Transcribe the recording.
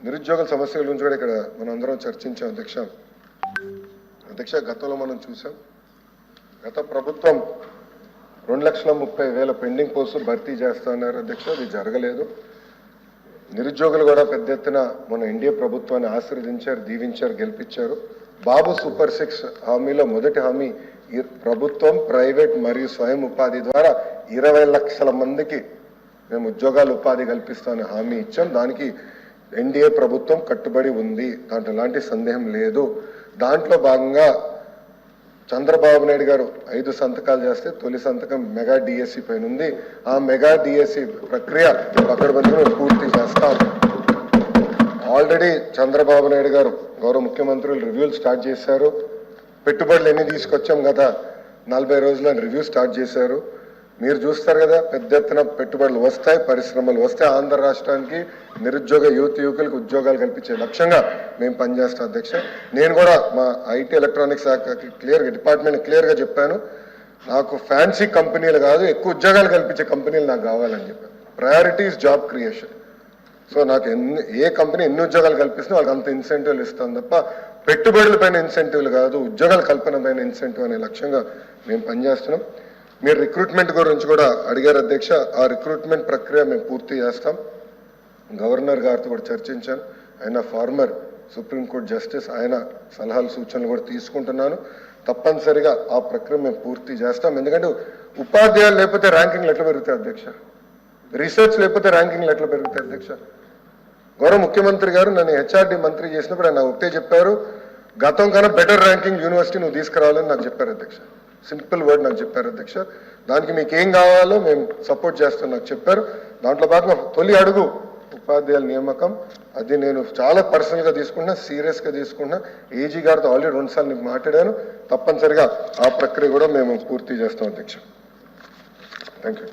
నిరుద్యోగుల సమస్యల గురించి కూడా ఇక్కడ మనం అందరం చర్చించాం అధ్యక్ష గతంలో మనం చూసాం గత ప్రభుత్వం 2,30,000 పెండింగ్ పోస్టులు భర్తీ చేస్తున్నారు అధ్యక్ష. అది జరగలేదు. నిరుద్యోగులు కూడా పెద్ద ఎత్తున మన ఎన్డీఏ ప్రభుత్వాన్ని ఆశీర్వదించారు, దీవించారు, గెలిపించారు. బాబు సూపర్ 6 హామీలో మొదటి హామీ ప్రభుత్వం ప్రైవేట్ మరియు స్వయం ఉపాధి ద్వారా 20 లక్షల మందికి మేము ఉద్యోగాలు ఉపాధి కల్పిస్తామని హామీ ఇచ్చాం. దానికి ఎన్డీఏ ప్రభుత్వం కట్టుబడి ఉంది, దాంట్లో ఎలాంటి సందేహం లేదు. దాంట్లో భాగంగా చంద్రబాబు నాయుడు గారు 5 సంతకాలు చేస్తే తొలి సంతకం మెగా డిఎస్సి పైన ఉంది. ఆ మెగా డిఎస్సి ప్రక్రియ పకడ్బందీగా పూర్తి చేస్తాం. ఆల్రెడీ చంద్రబాబు నాయుడు గారు గౌరవ ముఖ్యమంత్రులు రివ్యూలు స్టార్ట్ చేశారు. పెట్టుబడులు ఎన్ని తీసుకొచ్చాం కదా 40 రోజుల్లో రివ్యూ స్టార్ట్ చేశారు. మీరు చూస్తారు కదా పెద్ద ఎత్తున పెట్టుబడులు వస్తాయి, పరిశ్రమలు వస్తాయి. ఆంధ్ర రాష్ట్రానికి నిరుద్యోగ యువకులకు ఉద్యోగాలు కల్పించే లక్ష్యంగా మేము పనిచేస్తాం అధ్యక్ష. నేను కూడా మా ఐటీ ఎలక్ట్రానిక్స్ శాఖకి డిపార్ట్మెంట్ క్లియర్గా చెప్పాను, నాకు ఫ్యాన్సీ కంపెనీలు కాదు, ఎక్కువ ఉద్యోగాలు కల్పించే కంపెనీలు నాకు కావాలని చెప్పాను. Priorities job creation. సో నాకు ఏ కంపెనీ ఎన్ని ఉద్యోగాలు కల్పిస్తున్నా వాళ్ళకి అంత ఇన్సెంటివ్లు ఇస్తాను తప్ప పెట్టుబడుల పైన ఇన్సెంటివ్లు కాదు, ఉద్యోగాల కల్పన పైన ఇన్సెంటివ్ అనే లక్ష్యంగా మేము పనిచేస్తున్నాం. మీరు రిక్రూట్మెంట్ గురించి కూడా అడిగారు అధ్యక్ష. ఆ రిక్రూట్మెంట్ ప్రక్రియ మేము పూర్తి చేస్తాం. గవర్నర్ గారితో కూడా చర్చించాను. ఆయన ఫార్మర్ సుప్రీంకోర్టు జస్టిస్, ఆయన సలహాలు సూచనలు కూడా తీసుకుంటున్నాను. తప్పనిసరిగా ఆ ప్రక్రియ మేము పూర్తి చేస్తాం. ఎందుకంటే ఉపాధ్యాయులు లేకపోతే ర్యాంకింగ్లు ఎట్లా పెరుగుతాయి అధ్యక్ష? రీసెర్చ్ లేకపోతే ర్యాంకింగ్లు ఎట్లా పెరుగుతాయి అధ్యక్ష? గౌరవ ముఖ్యమంత్రి గారు నన్ను హెచ్ఆర్డి మంత్రి చేసినప్పుడు ఆయన ఒకటే చెప్పారు, గతం కన్నా బెటర్ ర్యాంకింగ్ యూనివర్సిటీ నువ్వు తీసుకురావాలని నాకు చెప్పారు అధ్యక్ష. సింపుల్ వర్డ్ నాకు చెప్పారు అధ్యక్ష. దానికి మీకు ఏం కావాలో మేము సపోర్ట్ చేస్తాం నాకు చెప్పారు. దాంట్లో భాగంగా తొలి అడుగు ఉపాధ్యాయుల నియామకం. అది నేను చాలా పర్సనల్గా తీసుకుంటున్నా, సీరియస్గా తీసుకుంటున్నా. ఏజీ గారితో ఆల్రెడీ 2 సార్లు నీకు మాట్లాడాను. తప్పనిసరిగా ఆ ప్రక్రియ కూడా మేము పూర్తి చేస్తాం అధ్యక్ష. Thank you.